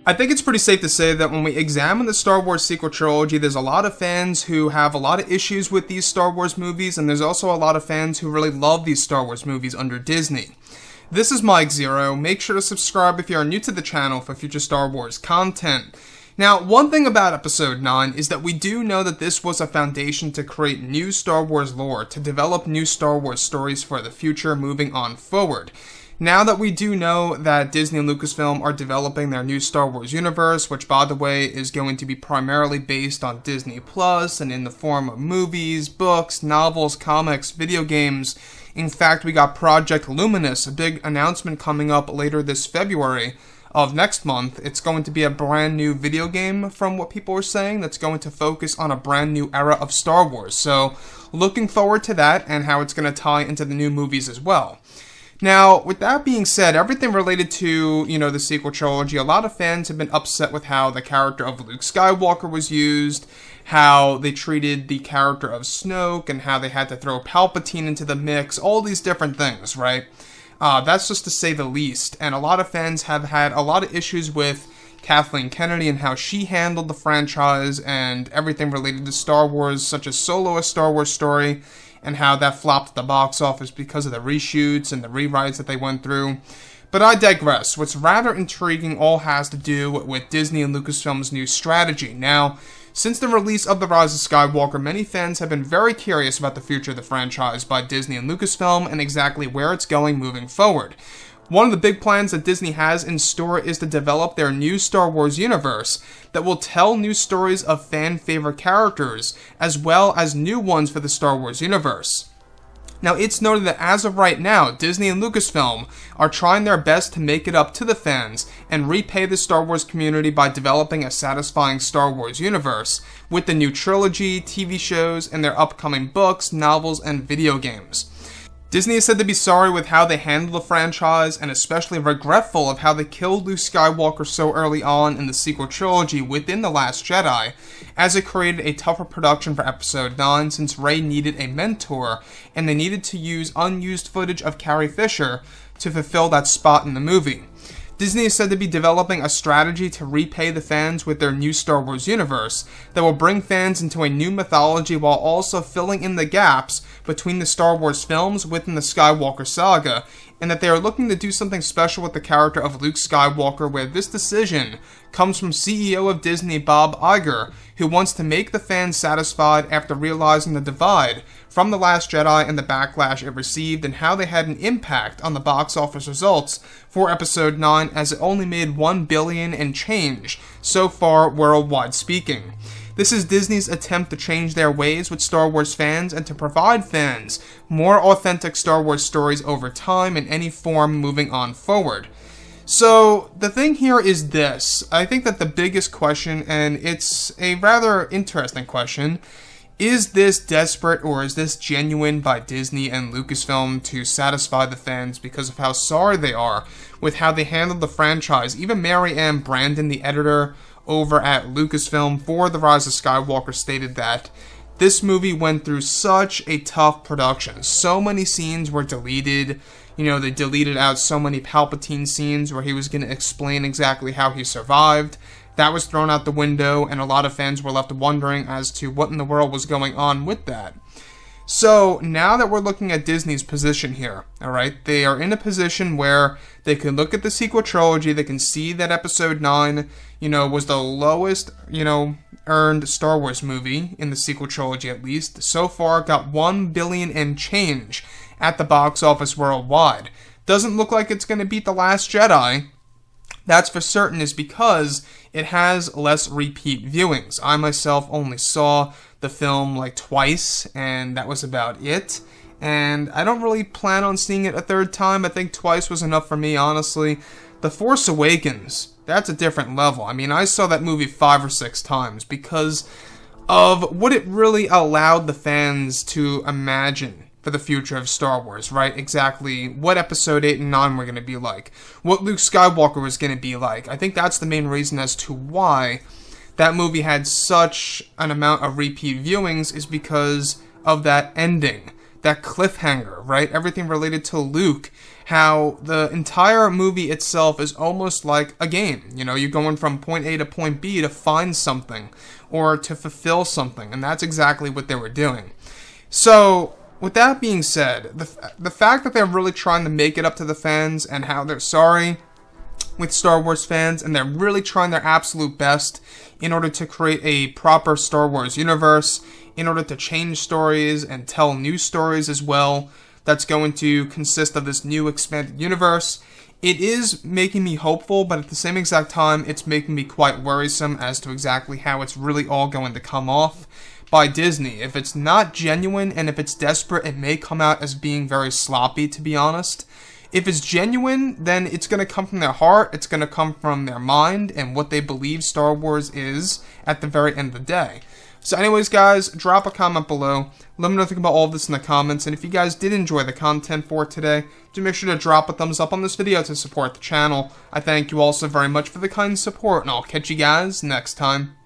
I think it's pretty safe to say that when we examine the Star Wars sequel trilogy, there's a lot of fans who have a lot of issues with these Star Wars movies, and there's also a lot of fans who really love these Star Wars movies under Disney. This is Mike Zero. Make sure to subscribe if you are new to the channel for future Star Wars content. Now, one thing about Episode 9 is that we do know that this was a foundation to create new Star Wars lore, to develop new Star Wars stories for the future moving on forward. Now that we do know that Disney and Lucasfilm are developing their new Star Wars universe, which by the way is going to be primarily based on Disney Plus and in the form of movies, books, novels, comics, video games. In fact, we got Project Luminous, a big announcement coming up later this February of next month. It's going to be a brand new video game, from what people are saying, that's going to focus on a brand new era of Star Wars. So, looking forward to that and how it's going to tie into the new movies as well. Now, with that being said, everything related to, the sequel trilogy, a lot of fans have been upset with how the character of Luke Skywalker was used, how they treated the character of Snoke, and how they had to throw Palpatine into the mix, all these different things, right? That's just to say the least, and a lot of fans have had a lot of issues with Kathleen Kennedy and how she handled the franchise and everything related to Star Wars, such as Solo: A Star Wars Story, and how that flopped at the box office because of the reshoots and the rewrites that they went through. But I digress. What's rather intriguing all has to do with Disney and Lucasfilm's new strategy. Now, since the release of The Rise of Skywalker, many fans have been very curious about the future of the franchise by Disney and Lucasfilm and exactly where it's going moving forward. One of the big plans that Disney has in store is to develop their new Star Wars universe that will tell new stories of fan-favorite characters, as well as new ones for the Star Wars universe. Now, it's noted that as of right now, Disney and Lucasfilm are trying their best to make it up to the fans and repay the Star Wars community by developing a satisfying Star Wars universe with the new trilogy, TV shows, and their upcoming books, novels, and video games. Disney is said to be sorry with how they handled the franchise, and especially regretful of how they killed Luke Skywalker so early on in the sequel trilogy within The Last Jedi, as it created a tougher production for Episode 9 since Rey needed a mentor, and they needed to use unused footage of Carrie Fisher to fulfill that spot in the movie. Disney is said to be developing a strategy to repay the fans with their new Star Wars universe that will bring fans into a new mythology while also filling in the gaps between the Star Wars films within the Skywalker saga, and that they are looking to do something special with the character of Luke Skywalker, where this decision comes from CEO of Disney Bob Iger, who wants to make the fans satisfied after realizing the divide from The Last Jedi and the backlash it received and how they had an impact on the box office results for Episode 9, as it only made $1 billion and change so far worldwide speaking. This is Disney's attempt to change their ways with Star Wars fans and to provide fans more authentic Star Wars stories over time in any form moving on forward. So, the thing here is this. I think that the biggest question, and it's a rather interesting question, is this desperate or is this genuine by Disney and Lucasfilm to satisfy the fans because of how sorry they are with how they handled the franchise? Even Mary Ann Brandon, the editor over at Lucasfilm for The Rise of Skywalker, stated that this movie went through such a tough production. So many scenes were deleted. They deleted out so many Palpatine scenes where he was going to explain exactly how he survived. That was thrown out the window, and a lot of fans were left wondering as to what in the world was going on with that. So, now that we're looking at Disney's position here, alright, they are in a position where they can look at the sequel trilogy, they can see that Episode 9, was the lowest, earned Star Wars movie, in the sequel trilogy at least. So far, got $1 billion and change at the box office worldwide. Doesn't look like it's going to beat The Last Jedi. That's for certain, is because it has less repeat viewings. I myself only saw the film like twice, and that was about it. And I don't really plan on seeing it a third time. I think twice was enough for me, honestly. The Force Awakens, that's a different level. I mean, I saw that movie 5 or 6 times because of what it really allowed the fans to imagine for the future of Star Wars, right? Exactly what Episode 8 and 9 were going to be like, what Luke Skywalker was going to be like. I think that's the main reason as to why that movie had such an amount of repeat viewings, is because of that ending. that cliffhanger, right? Everything related to Luke, how the entire movie itself is almost like a game. You know, you're going from point A to point B to find something or to fulfill something, and that's exactly what they were doing. So, with that being said, the fact that they're really trying to make it up to the fans and how they're sorry with Star Wars fans, and they're really trying their absolute best in order to create a proper Star Wars universe, in order to change stories and tell new stories as well, that's going to consist of this new expanded universe. It is making me hopeful, but at the same exact time, it's making me quite worrisome as to exactly how it's really all going to come off by Disney. If it's not genuine and if it's desperate, it may come out as being very sloppy, to be honest. If it's genuine, then it's going to come from their heart, it's going to come from their mind, and what they believe Star Wars is at the very end of the day. So anyways, guys, drop a comment below. Let me know what you think about all of this in the comments, and if you guys did enjoy the content for today, do make sure to drop a thumbs up on this video to support the channel. I thank you all so very much for the kind support, and I'll catch you guys next time.